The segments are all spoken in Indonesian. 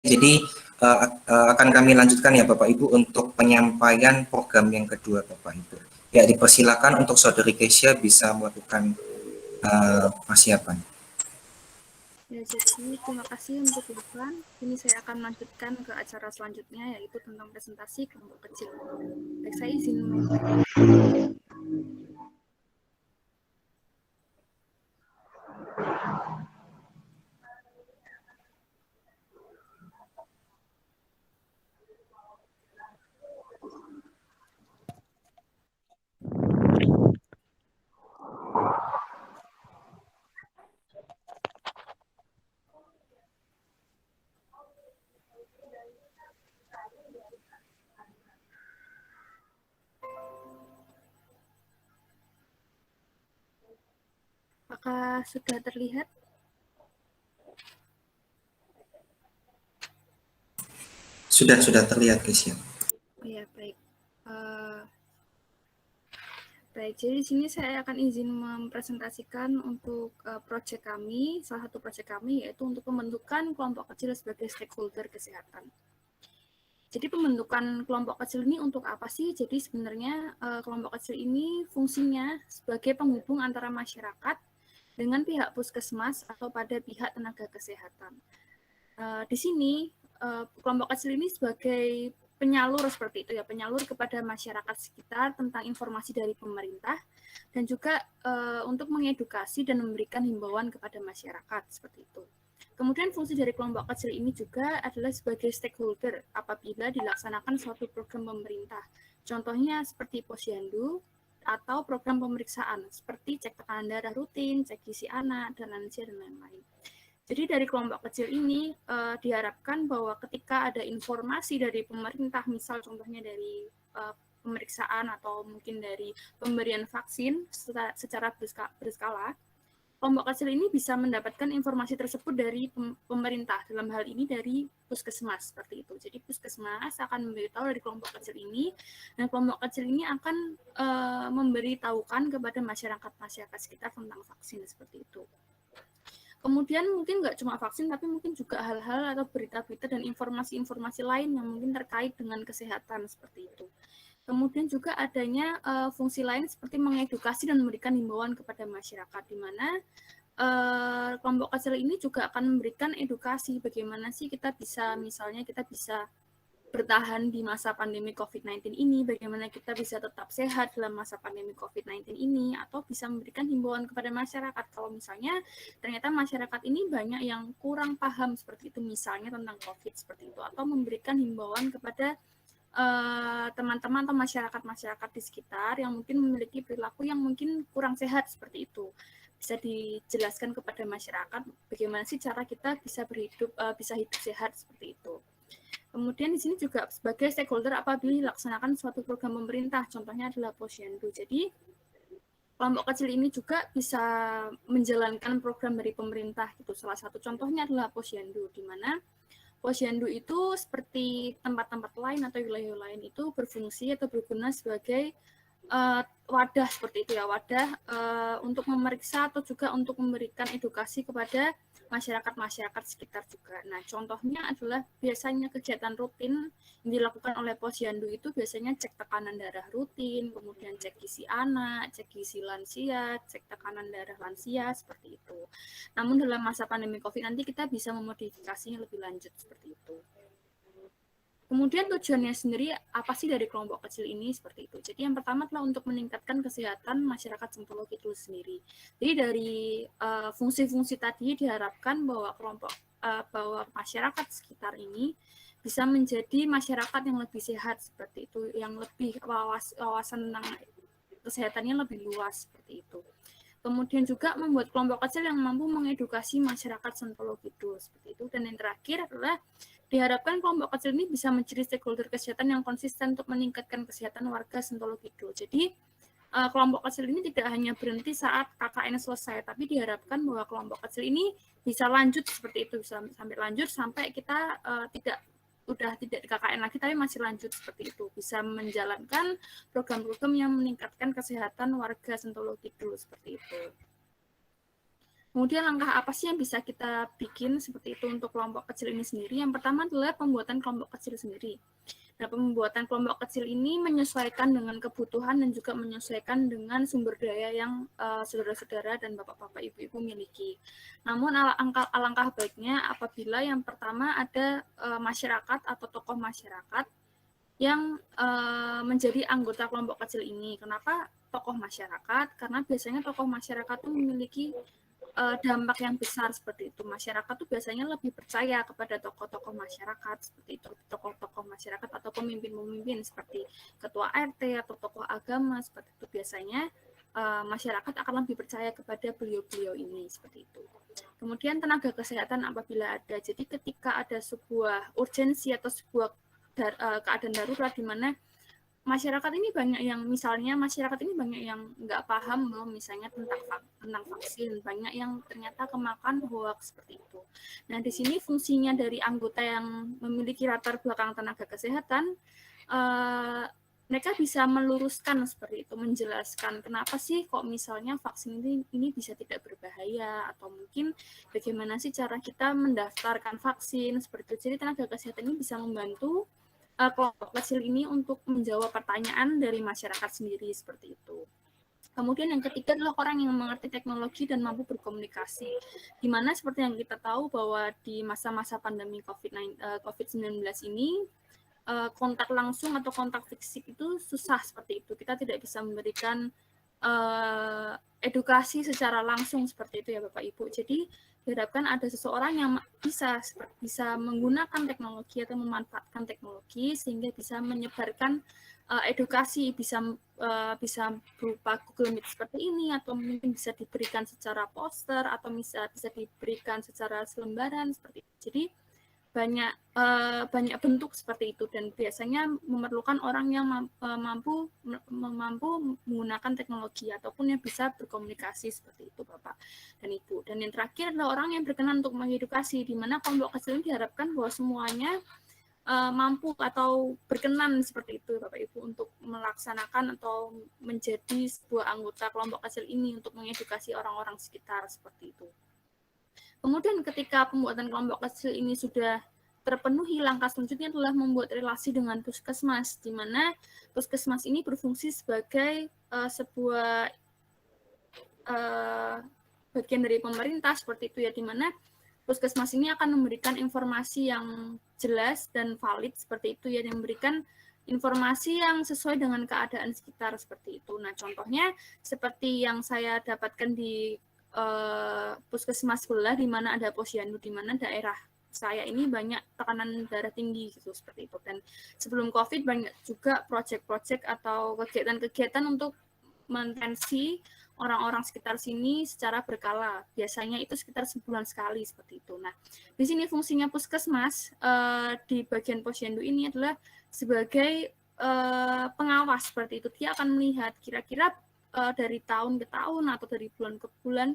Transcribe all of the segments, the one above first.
Jadi akan kami lanjutkan ya Bapak Ibu untuk penyampaian program yang kedua Bapak Ibu. Ya, dipersilakan untuk Saudari Kesia bisa melakukan persiapan. Ya, jadi terima kasih untuk Irfan. Ini saya akan melanjutkan ke acara selanjutnya, yaitu tentang presentasi kelompok kecil. Baik, saya izin memulai. Apakah sudah terlihat? Sudah terlihat Kesia. Oh ya, baik. Baik, jadi di sini saya akan izin mempresentasikan untuk proyek kami, salah satu proyek kami yaitu untuk pembentukan kelompok kecil sebagai stakeholder kesehatan. Jadi pembentukan kelompok kecil ini untuk apa sih? Jadi sebenarnya kelompok kecil ini fungsinya sebagai penghubung antara masyarakat dengan pihak puskesmas atau pada pihak tenaga kesehatan. Di sini kelompok kecil ini sebagai penyalur seperti itu ya, penyalur kepada masyarakat sekitar tentang informasi dari pemerintah dan juga untuk mengedukasi dan memberikan himbauan kepada masyarakat seperti itu. Kemudian fungsi dari kelompok kecil ini juga adalah sebagai stakeholder apabila dilaksanakan suatu program pemerintah. Contohnya seperti posyandu atau program pemeriksaan seperti cek tekanan darah rutin, cek gizi anak, dan lansia dan lain-lain. Jadi dari kelompok kecil ini diharapkan bahwa ketika ada informasi dari pemerintah, misal contohnya dari pemeriksaan atau mungkin dari pemberian vaksin secara berskala, kelompok kecil ini bisa mendapatkan informasi tersebut dari pemerintah, dalam hal ini dari puskesmas seperti itu. Jadi puskesmas akan memberitahu dari kelompok kecil ini, dan kelompok kecil ini akan memberitahukan kepada masyarakat sekitar tentang vaksin seperti itu. Kemudian mungkin nggak cuma vaksin, tapi mungkin juga hal-hal atau berita-berita dan informasi-informasi lain yang mungkin terkait dengan kesehatan seperti itu. Kemudian juga adanya fungsi lain seperti mengedukasi dan memberikan himbauan kepada masyarakat, di mana kelompok kecil ini juga akan memberikan edukasi bagaimana sih kita bisa, misalnya kita bisa bertahan di masa pandemi COVID-19 ini, bagaimana kita bisa tetap sehat dalam masa pandemi COVID-19 ini, atau bisa memberikan himbauan kepada masyarakat kalau misalnya ternyata masyarakat ini banyak yang kurang paham seperti itu, misalnya tentang COVID seperti itu, atau memberikan himbauan kepada teman-teman atau masyarakat di sekitar yang mungkin memiliki perilaku yang mungkin kurang sehat seperti itu. Bisa dijelaskan kepada masyarakat bagaimana sih cara kita bisa hidup sehat seperti itu. Kemudian di sini juga sebagai stakeholder apabila dilaksanakan suatu program pemerintah, contohnya adalah posyandu. Jadi kelompok kecil ini juga bisa menjalankan program dari pemerintah gitu. Salah satu contohnya adalah posyandu, di mana posyandu itu seperti tempat-tempat lain atau wilayah lain itu berfungsi atau berguna sebagai wadah seperti itu ya, wadah untuk memeriksa atau juga untuk memberikan edukasi kepada masyarakat sekitar juga. Nah, contohnya adalah biasanya kegiatan rutin yang dilakukan oleh posyandu itu biasanya cek tekanan darah rutin, kemudian cek gizi anak, cek gizi lansia, cek tekanan darah lansia, seperti itu. Namun dalam masa pandemi COVID nanti kita bisa memodifikasinya lebih lanjut seperti itu. Kemudian tujuannya sendiri apa sih dari kelompok kecil ini seperti itu. Jadi yang pertama adalah untuk meningkatkan kesehatan masyarakat Sentolo Kidul sendiri. Jadi dari fungsi-fungsi tadi diharapkan bahwa bahwa masyarakat sekitar ini bisa menjadi masyarakat yang lebih sehat seperti itu, yang lebih wawasan tentang kesehatannya lebih luas seperti itu. Kemudian juga membuat kelompok kecil yang mampu mengedukasi masyarakat Sentolo Kidul seperti itu. Dan yang terakhir adalah diharapkan kelompok kecil ini bisa menjadi stakeholder kesehatan yang konsisten untuk meningkatkan kesehatan warga Sentolo Kidul. Jadi kelompok kecil ini tidak hanya berhenti saat KKN selesai, tapi diharapkan bahwa kelompok kecil ini bisa lanjut seperti itu, bisa sampai lanjut sampai kita tidak di KKN lagi, tapi masih lanjut seperti itu, bisa menjalankan program-program yang meningkatkan kesehatan warga Sentolo Kidul seperti itu. Kemudian langkah apa sih yang bisa kita bikin seperti itu untuk kelompok kecil ini sendiri? Yang pertama adalah pembuatan kelompok kecil sendiri. Nah, pembuatan kelompok kecil ini menyesuaikan dengan kebutuhan dan juga menyesuaikan dengan sumber daya yang saudara-saudara dan bapak-bapak, ibu-ibu miliki. Namun alangkah baiknya apabila yang pertama ada masyarakat atau tokoh masyarakat yang menjadi anggota kelompok kecil ini. Kenapa tokoh masyarakat? Karena biasanya tokoh masyarakat itu memiliki dampak yang besar seperti itu. Masyarakat tuh biasanya lebih percaya kepada tokoh-tokoh masyarakat seperti itu, tokoh-tokoh masyarakat atau pemimpin-pemimpin seperti ketua RT atau tokoh agama seperti itu. Biasanya masyarakat akan lebih percaya kepada beliau-beliau ini seperti itu. Kemudian tenaga kesehatan apabila ada. Jadi ketika ada sebuah urgensi atau sebuah keadaan darurat di mana masyarakat ini banyak yang misalnya masyarakat ini banyak yang nggak paham loh misalnya tentang vaksin, banyak yang ternyata kemakan hoax seperti itu. Nah di sini fungsinya dari anggota yang memiliki latar belakang tenaga kesehatan, mereka bisa meluruskan seperti itu, menjelaskan kenapa sih kok misalnya vaksin ini bisa tidak berbahaya, atau mungkin bagaimana sih cara kita mendaftarkan vaksin seperti itu. Jadi tenaga kesehatan ini bisa membantu kelompok kecil ini untuk menjawab pertanyaan dari masyarakat sendiri seperti itu. Kemudian yang ketiga adalah orang yang mengerti teknologi dan mampu berkomunikasi. Di mana seperti yang kita tahu bahwa di masa-masa pandemi COVID-19 ini kontak langsung atau kontak fisik itu susah seperti itu. Kita tidak bisa memberikan edukasi secara langsung seperti itu ya Bapak Ibu. Jadi diharapkan ada seseorang yang bisa menggunakan teknologi atau memanfaatkan teknologi sehingga bisa menyebarkan edukasi, bisa berupa Google Meet seperti ini, atau mungkin bisa diberikan secara poster atau bisa diberikan secara selembaran seperti itu. Jadi banyak bentuk seperti itu dan biasanya memerlukan orang yang mampu menggunakan teknologi ataupun yang bisa berkomunikasi seperti itu Bapak dan Ibu. Dan yang terakhir adalah orang yang berkenan untuk mengedukasi, di mana kelompok kecil ini diharapkan bahwa semuanya mampu atau berkenan seperti itu Bapak Ibu untuk melaksanakan atau menjadi sebuah anggota kelompok kecil ini untuk mengedukasi orang-orang sekitar seperti itu. Kemudian ketika pembuatan kelompok kecil ini sudah terpenuhi, langkah selanjutnya adalah membuat relasi dengan puskesmas, di mana puskesmas ini berfungsi sebagai sebuah bagian dari pemerintah seperti itu ya, di mana puskesmas ini akan memberikan informasi yang jelas dan valid seperti itu ya, yang memberikan informasi yang sesuai dengan keadaan sekitar seperti itu. Nah, contohnya seperti yang saya dapatkan di puskesmas sebelah di mana ada posyandu, di mana daerah saya ini banyak tekanan darah tinggi gitu seperti itu. Dan sebelum COVID banyak juga proyek-proyek atau kegiatan-kegiatan untuk mentensi orang-orang sekitar sini secara berkala. Biasanya itu sekitar sebulan sekali seperti itu. Nah, di sini fungsinya puskesmas di bagian posyandu ini adalah sebagai pengawas seperti itu. Dia akan melihat kira-kira dari tahun ke tahun atau dari bulan ke bulan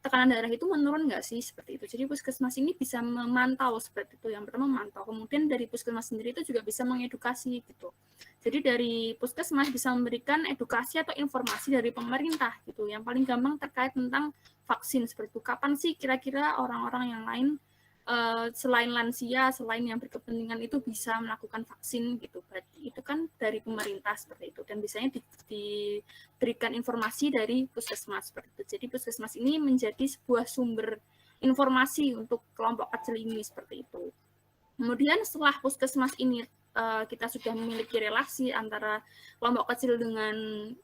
tekanan darah itu menurun nggak sih seperti itu. Jadi puskesmas ini bisa memantau seperti itu. Yang pertama memantau, kemudian dari puskesmas sendiri itu juga bisa mengedukasi gitu. Jadi dari puskesmas bisa memberikan edukasi atau informasi dari pemerintah gitu. Yang paling gampang terkait tentang vaksin seperti itu. Kapan sih kira-kira orang-orang yang lain selain lansia, selain yang berkepentingan itu bisa melakukan vaksin gitu. Berarti itu kan dari pemerintah seperti itu, dan biasanya diberikan informasi dari puskesmas seperti itu. Jadi puskesmas ini menjadi sebuah sumber informasi untuk kelompok kecil ini seperti itu. Kemudian setelah puskesmas ini kita sudah memiliki relasi antara kelompok kecil dengan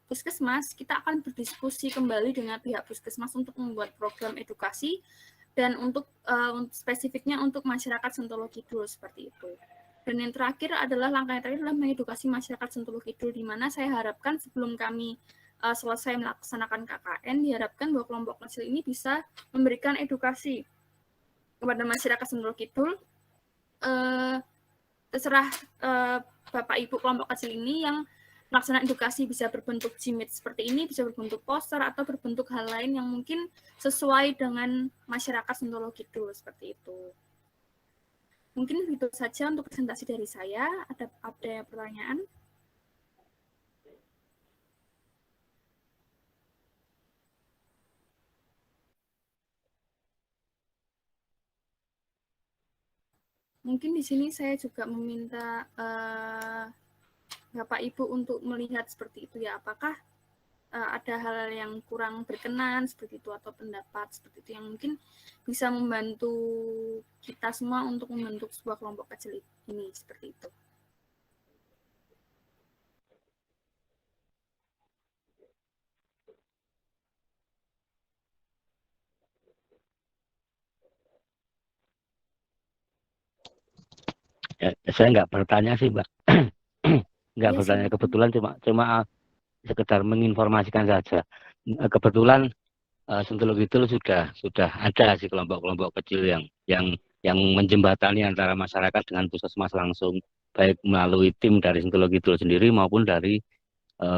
puskesmas, kita akan berdiskusi kembali dengan pihak puskesmas untuk membuat program edukasi dan untuk spesifiknya untuk masyarakat Sentolo Kidul seperti itu. Dan yang terakhir adalah langkah yang terakhir adalah mengedukasi masyarakat Sentolo Kidul, di mana saya harapkan sebelum kami selesai melaksanakan KKN, diharapkan bahwa kelompok kecil ini bisa memberikan edukasi kepada masyarakat Sentolo Kidul. Terserah Bapak Ibu kelompok kecil ini yang pelaksanaan edukasi bisa berbentuk jimit seperti ini, bisa berbentuk poster, atau berbentuk hal lain yang mungkin sesuai dengan masyarakat Sentolo Kidul seperti itu. Mungkin itu saja untuk presentasi dari saya. Ada pertanyaan? mungkin di sini saya juga meminta Bapak Ibu untuk melihat seperti itu ya. Apakah ada hal yang kurang berkenan seperti itu atau pendapat seperti itu yang mungkin bisa membantu kita semua untuk membentuk sebuah kelompok kecil ini seperti itu. Ya, saya nggak bertanya sih, Mbak. Nggak Ya, bertanya, silakan. kebetulan cuma sekedar menginformasikan saja. Kebetulan Sentul Kidul sudah ada sih kelompok-kelompok kecil yang menjembatani antara masyarakat dengan puskesmas langsung, baik melalui tim dari Sentul Kidul sendiri maupun dari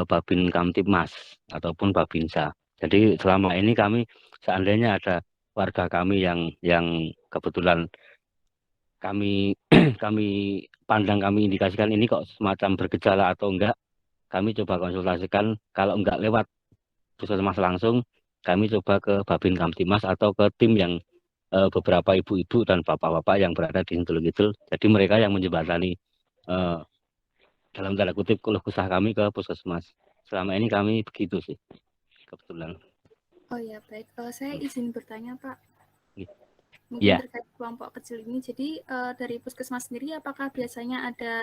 Babin Kamtibmas ataupun Babinsa. Jadi selama ini kami seandainya ada warga kami yang kebetulan kami kami pandang, kami indikasikan ini kok semacam bergejala atau enggak, kami coba konsultasikan. Kalau enggak lewat puskesmas langsung, kami coba ke Babin Kamtibmas atau ke tim yang beberapa ibu-ibu dan bapak-bapak yang berada di Sentul Kidul. Jadi mereka yang menjembatani dalam tanda kutip keluh kesah kami ke puskesmas. Selama ini kami begitu sih, kebetulan. Oh ya, baik. Saya izin bertanya, Pak. Iya. Mungkin terkait kelompok kecil ini. Jadi dari puskesmas sendiri, apakah biasanya ada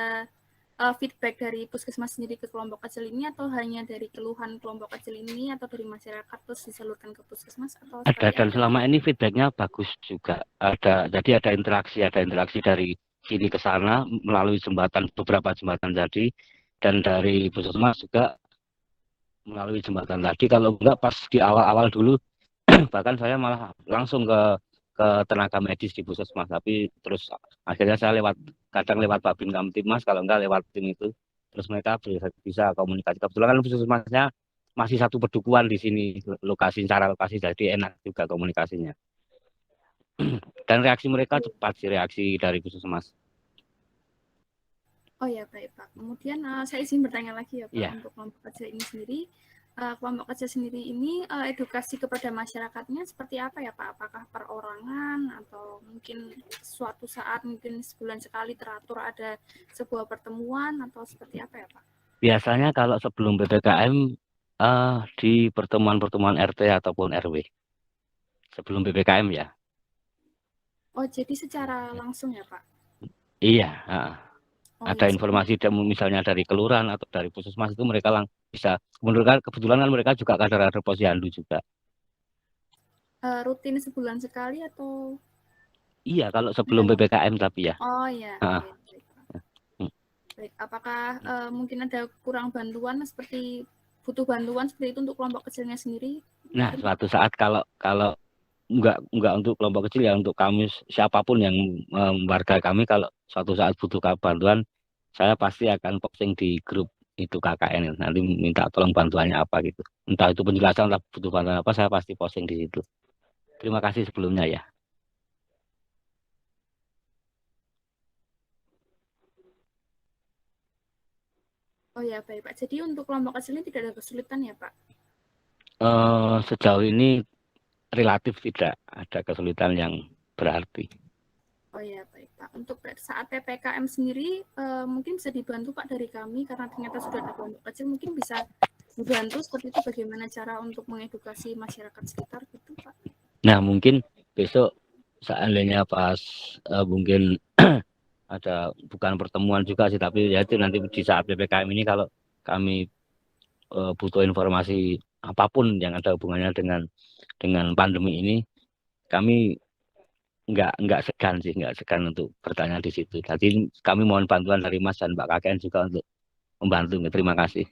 feedback dari puskesmas sendiri ke kelompok kecil ini, atau hanya dari keluhan kelompok kecil ini, atau dari masyarakat terus disalurkan ke puskesmas, atau Ada, seperti dan apa? selama ini feedbacknya bagus juga. Jadi ada interaksi dari sini ke sana melalui beberapa jembatan tadi, dan dari puskesmas juga melalui jembatan tadi. Kalau enggak pas di awal-awal dulu, bahkan saya malah langsung ke tenaga medis di puskesmas, tapi terus akhirnya saya kadang lewat Babin Kamtibmas, kalau enggak lewat tim itu, terus mereka bisa komunikasi. Kebetulan kan puskesmasnya masih satu pedukuhan di sini, secara lokasi, jadi enak juga komunikasinya. Dan reaksi mereka cepat sih, reaksi dari puskesmas. Oh ya, baik Pak. Kemudian saya izin bertanya lagi ya Pak, Iya. untuk kelompok kecil ini sendiri. Kelompok kecil sendiri ini edukasi kepada masyarakatnya seperti apa ya Pak? Apakah perorangan atau mungkin suatu saat, mungkin sebulan sekali teratur ada sebuah pertemuan, atau seperti apa ya Pak? Biasanya kalau sebelum PPKM di pertemuan-pertemuan RT ataupun RW. Sebelum PPKM ya. Oh, jadi secara langsung ya Pak? Iya. Oh Ada ya, informasi misalnya dari kelurahan atau dari puskesmas, itu mereka bisa. Kebetulan kan mereka juga kader-kader posyandu juga. rutin sebulan sekali atau? Iya, kalau sebelum PPKM tapi ya. Oh ya, Ah. baik, baik. Baik, apakah mungkin ada kurang bantuan, seperti butuh bantuan seperti itu untuk kelompok kecilnya sendiri? Nah, suatu saat kalau enggak untuk kelompok kecil ya, untuk kami siapapun yang warga kami, kalau suatu saat butuh bantuan, saya pasti akan posting di grup itu KKN, nanti minta tolong bantuannya apa gitu. Entah itu penjelasan, entah butuh bantuan apa, saya pasti posting di situ. Terima kasih sebelumnya ya. Oh ya, baik Pak. Jadi untuk kelompok kecil ini tidak ada kesulitan ya Pak? Sejauh ini relatif tidak ada kesulitan yang berarti. Oh ya, baik Pak. Untuk saat PPKM sendiri mungkin bisa dibantu Pak dari kami, karena ternyata sudah ada kelompok kecil, mungkin bisa dibantu seperti itu, bagaimana cara untuk mengedukasi masyarakat sekitar gitu Pak. Nah, mungkin besok seandainya pas mungkin ada, bukan pertemuan juga sih, tapi ya itu nanti di saat PPKM ini, kalau kami butuh informasi apapun yang ada hubungannya dengan pandemi ini, kami nggak segan untuk bertanya di situ. Jadi kami mohon bantuan dari Mas dan Mbak KKN juga untuk membantu. Terima kasih.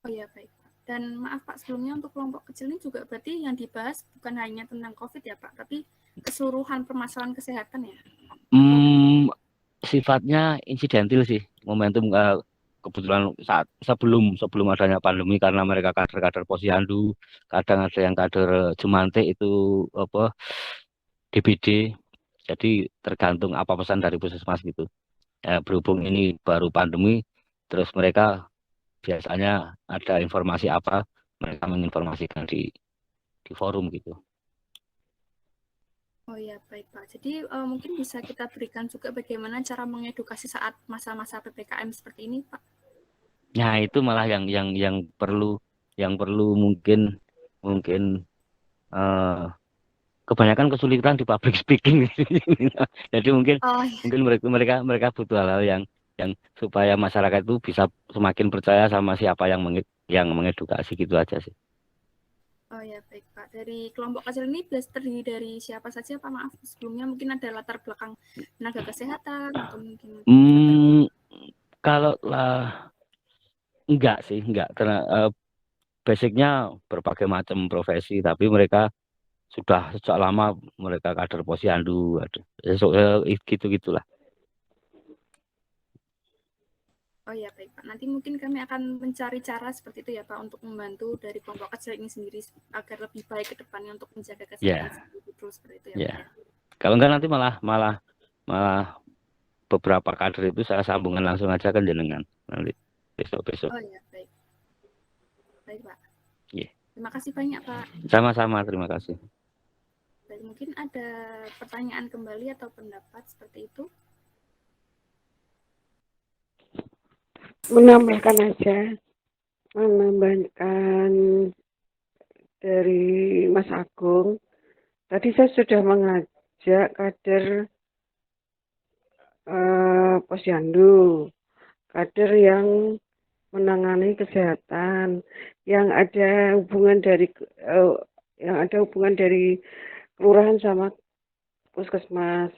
Oh ya, baik Pak. Dan maaf Pak, sebelumnya untuk kelompok kecil ini juga berarti yang dibahas bukan hanya tentang COVID ya Pak, tapi keseluruhan permasalahan kesehatan ya? Sifatnya insidentil sih. Momentum kebetulan saat sebelum adanya pandemi, karena mereka kader-kader posyandu, kadang ada yang kader Jemante itu apa DBD. Jadi tergantung apa pesan dari puskesmas gitu. Berhubung ini baru pandemi, terus mereka biasanya ada informasi apa, mereka menginformasikan di forum gitu. Oh ya, baik Pak. Jadi mungkin bisa kita berikan juga bagaimana cara mengedukasi saat masa-masa PPKM seperti ini, Pak. Nah, itu malah yang perlu mungkin mungkin eh, kebanyakan kesulitan di public speaking. Jadi mungkin Oh ya, mungkin mereka mereka mereka butuh hal-hal yang supaya masyarakat itu bisa semakin percaya sama siapa yang mengedukasi gitu aja sih. oh ya, baik Pak. Dari kelompok kecil ini biasa terdiri dari siapa saja, Pak? Maaf, sebelumnya mungkin ada latar belakang tenaga kesehatan atau mungkin latar belakang. Hmm, kalau lah enggak karena basicnya berbagai macam profesi, tapi mereka sudah sejak lama mereka kader posyandu, ada gitu gitulah. Oh ya, baik Pak. Nanti mungkin kami akan mencari cara seperti itu ya Pak untuk membantu dari kelompok kecil ini sendiri agar lebih baik ke depannya untuk menjaga kesehatan Ya, betul seperti itu ya ya. Pak ya. Kalau enggak nanti malah malah malah beberapa kader itu saya sambungan langsung aja kan jenengan nanti besok-besok. Oh ya, baik. Baik Pak. Iya. Terima kasih banyak Pak. Sama-sama, terima kasih. Baik, mungkin ada pertanyaan kembali atau pendapat seperti itu. Menambahkan aja, menambahkan dari Mas Agung. Tadi saya sudah mengajak kader posyandu, kader yang menangani kesehatan, yang ada hubungan dari kelurahan sama puskesmas.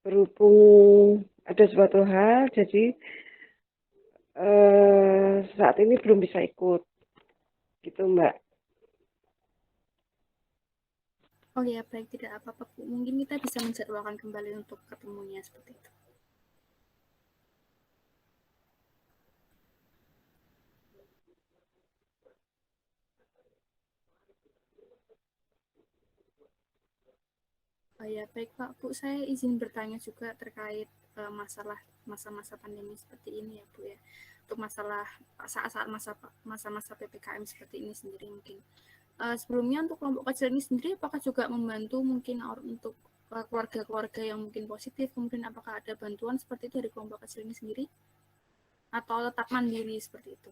Berhubung ada suatu hal, jadi saat ini belum bisa ikut, gitu Mbak. Oh ya, baik, tidak apa-apa Bu. Mungkin kita bisa menjadwalkan kembali untuk ketemunya seperti itu. Oh ya, baik Pak. Bu, saya izin bertanya juga terkait masalah masa-masa pandemi seperti ini ya Bu ya. Untuk masalah saat-saat masa-masa PPKM seperti ini sendiri mungkin. Sebelumnya untuk kelompok kecil ini sendiri apakah juga membantu mungkin untuk keluarga-keluarga yang mungkin positif, kemudian apakah ada bantuan seperti itu dari kelompok kecil ini sendiri atau tetap mandiri seperti itu?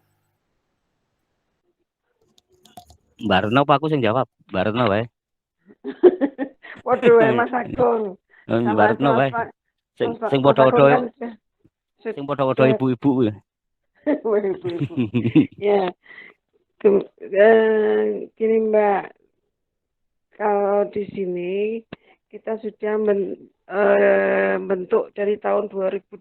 Mbak Retno apa aku yang jawab? Mbak Retno wae. Waduh, Mas Agung. Mbak Sama Retno wae. Sing Mas Agung kan padha-padha sing padha-padha sudah ibu-ibu kuwi. ibu-ibu. Ya, gini Mbak, kalau di sini kita sudah bentuk dari tahun 2020,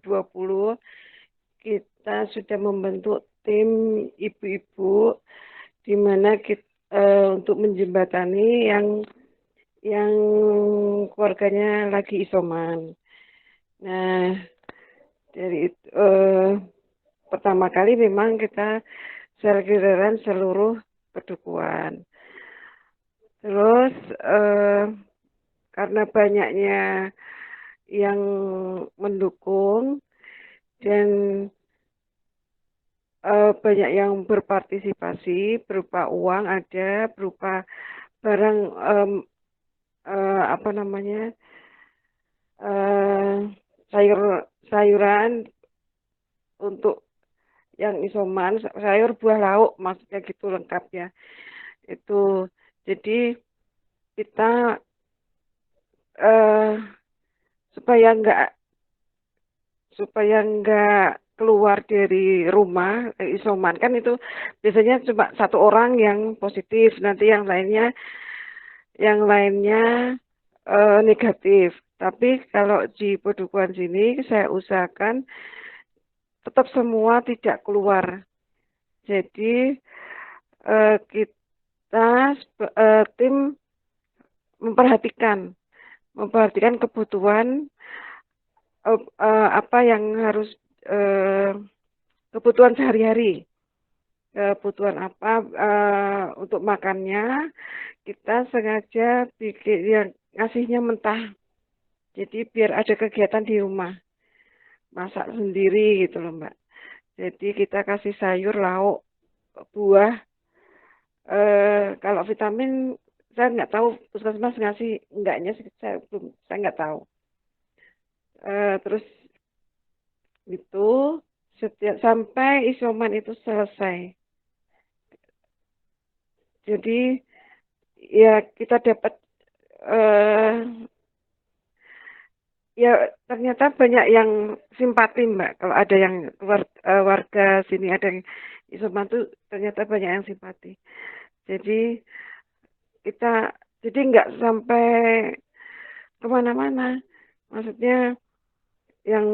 kita sudah membentuk tim ibu-ibu di mana kita untuk menjembatani yang keluarganya lagi isoman. Nah, dari itu, pertama kali memang kita sergirakan seluruh pedukuhan. Terus karena banyaknya yang mendukung dan banyak yang berpartisipasi berupa uang ada, berupa barang apa namanya sayuran untuk yang isoman, sayur buah lauk maksudnya gitu lengkap ya. Itu jadi kita supaya nggak keluar dari rumah isoman kan itu biasanya cuma satu orang yang positif, nanti yang lainnya negatif. Tapi kalau di Pedukuhan sini saya usahakan tetap semua tidak keluar. Jadi kita tim memperhatikan kebutuhan apa yang harus kebutuhan sehari-hari, kebutuhan apa untuk makannya kita sengaja bikin yang ngasihnya mentah. Jadi biar ada kegiatan di rumah, masak sendiri gitu loh Mbak. Jadi kita kasih sayur, lauk, buah. Kalau vitamin saya nggak tahu puskesmas ngasih enggaknya sih, saya nggak tahu. Terus itu setiap sampai isoman itu selesai. Jadi ya kita dapat ya ternyata banyak yang simpati Mbak. Kalau ada yang warga sini ada yang isoman tuh ternyata banyak yang simpati. Jadi kita jadi nggak sampai kemana-mana. Maksudnya yang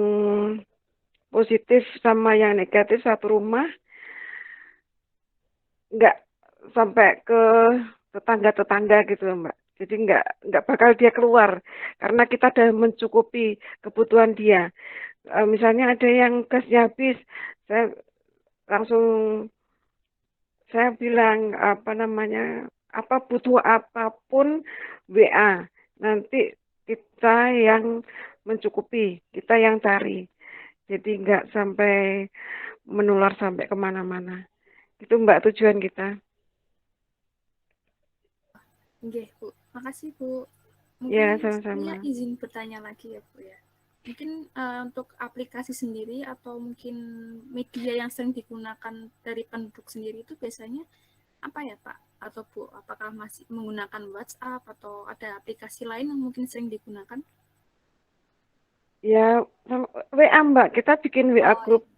positif sama yang negatif satu rumah nggak sampai ke tetangga-tetangga gitu Mbak. Jadi nggak bakal dia keluar karena kita sudah mencukupi kebutuhan dia. Misalnya ada yang gasnya habis, saya langsung saya bilang apa namanya apa butuh apapun WA. Nanti kita yang mencukupi, kita yang cari. Jadi nggak sampai menular sampai kemana-mana. Itu Mbak tujuan kita. Oke, Bu. Makasih, Bu. Ya, Mungkin sama-sama. saya izin bertanya lagi ya, Bu ya. Mungkin untuk aplikasi sendiri atau mungkin media yang sering digunakan dari penduduk sendiri itu biasanya apa ya, Pak? Atau Bu, apakah masih menggunakan WhatsApp atau ada aplikasi lain yang mungkin sering digunakan? Ya, WA Mbak, kita bikin WA Oh, group.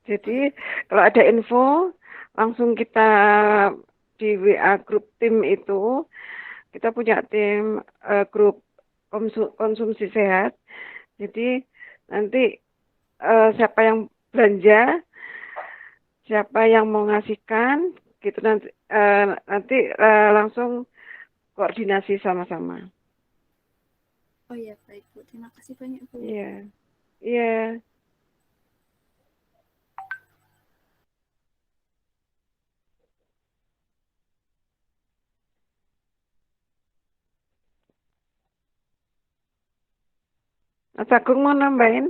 Jadi kalau ada info langsung kita di WA grup tim itu, kita punya tim grup konsumsi sehat. Jadi nanti siapa yang belanja, siapa yang mau ngasihkan, gitu nanti langsung koordinasi sama-sama. oh ya, baik Bu. Terima kasih banyak Bu. Iya, iya. Mas Agung mau nambahin?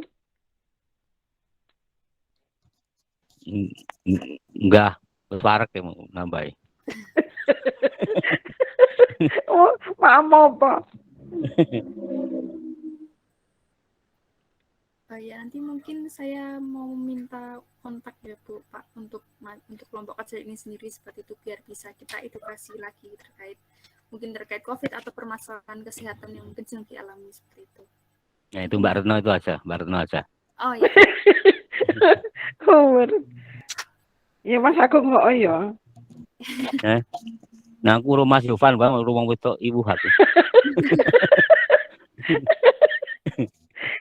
Enggak, parek ya mau nambahin. Oh, maaf apa? Ya, nanti mungkin saya mau minta kontak ya Bu, Pak, untuk kelompok kecil ini sendiri seperti itu biar bisa kita edukasi lagi terkait COVID atau permasalahan kesehatan yang mungkin sedang dialami seperti itu. Ya itu Mbak Retno itu aja, Mbak Retno aja. Oh ya. Ya Mas Agung kok ya. Nah aku rumah Yovan bang, rumah wedok ibu hati.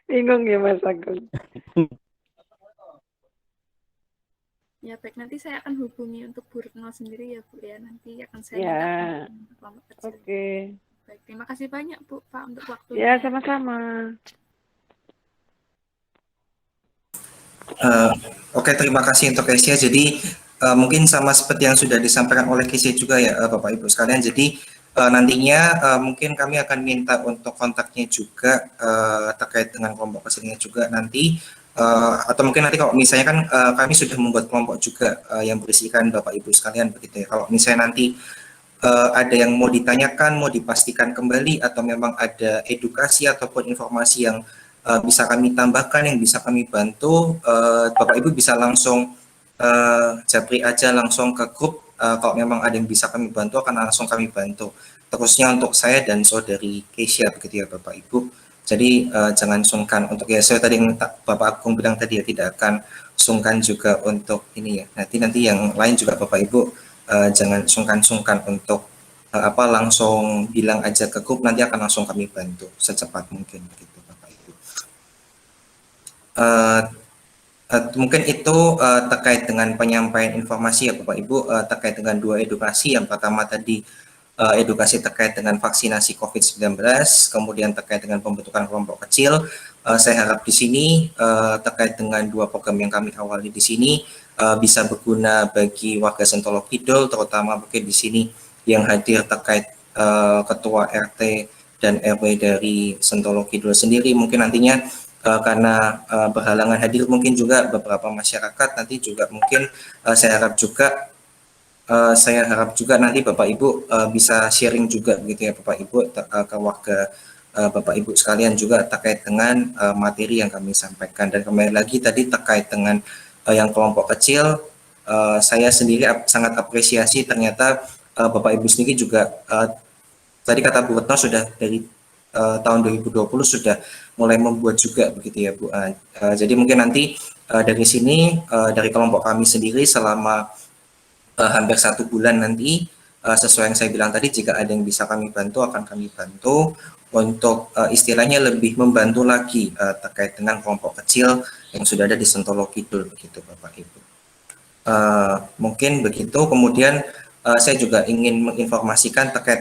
Bingung ya Mas Agung. Ya baik, nanti saya akan hubungi untuk Bu Retno sendiri ya Bu ya. Nanti akan saya Ya. minta kelompok kecil. Oke. Baik, terima kasih banyak Bu Pak untuk waktunya. Ya sama-sama. Oke, terima kasih untuk Kesia. Jadi mungkin sama seperti yang sudah disampaikan oleh Kesia juga ya Bapak Ibu sekalian. Jadi nantinya mungkin kami akan minta untuk kontaknya juga terkait dengan kelompok kecilnya juga nanti. Atau mungkin nanti kalau misalnya kan kami sudah membuat kelompok juga yang berisikan Bapak Ibu sekalian begitu ya. Kalau misalnya nanti ada yang mau ditanyakan, mau dipastikan kembali atau memang ada edukasi ataupun informasi yang bisa kami tambahkan, yang bisa kami bantu, Bapak Ibu bisa langsung japri aja langsung ke grup. Kalau memang ada yang bisa kami bantu akan langsung kami bantu. Terusnya untuk saya dan saudari Kesia begitu ya Bapak Ibu. Jadi jangan sungkan untuk ya saya tadi Bapak Agung bilang tadi ya tidak akan sungkan juga untuk ini ya. Nanti yang lain juga Bapak Ibu jangan sungkan-sungkan untuk langsung bilang aja ke grup, nanti akan langsung kami bantu secepat mungkin begitu Bapak Ibu. Mungkin itu terkait dengan penyampaian informasi ya Bapak Ibu terkait dengan dua edukasi. Yang pertama tadi edukasi terkait dengan vaksinasi COVID-19, kemudian terkait dengan pembentukan kelompok kecil. Saya harap di sini terkait dengan dua program yang kami awali di sini bisa berguna bagi warga Sentolo Kidul, terutama mungkin di sini yang hadir terkait ketua RT dan RW dari Sentolo Kidul sendiri. Mungkin nantinya karena berhalangan hadir mungkin juga beberapa masyarakat, nanti juga mungkin saya harap juga saya harap juga nanti Bapak Ibu bisa sharing juga begitu ya Bapak Ibu ke warga Bapak Ibu sekalian juga terkait dengan materi yang kami sampaikan. Dan kembali lagi tadi terkait dengan yang kelompok kecil, saya sendiri sangat apresiasi ternyata Bapak Ibu sendiri juga tadi kata Bu Retno sudah dari tahun 2020 sudah mulai membuat juga begitu ya Bu. Jadi mungkin nanti dari sini dari kelompok kami sendiri selama hampir 1 bulan nanti, sesuai yang saya bilang tadi, jika ada yang bisa kami bantu akan kami bantu untuk istilahnya lebih membantu lagi terkait dengan kelompok kecil yang sudah ada di Sentolo Kidul begitu Bapak Ibu. Mungkin begitu. Kemudian saya juga ingin menginformasikan terkait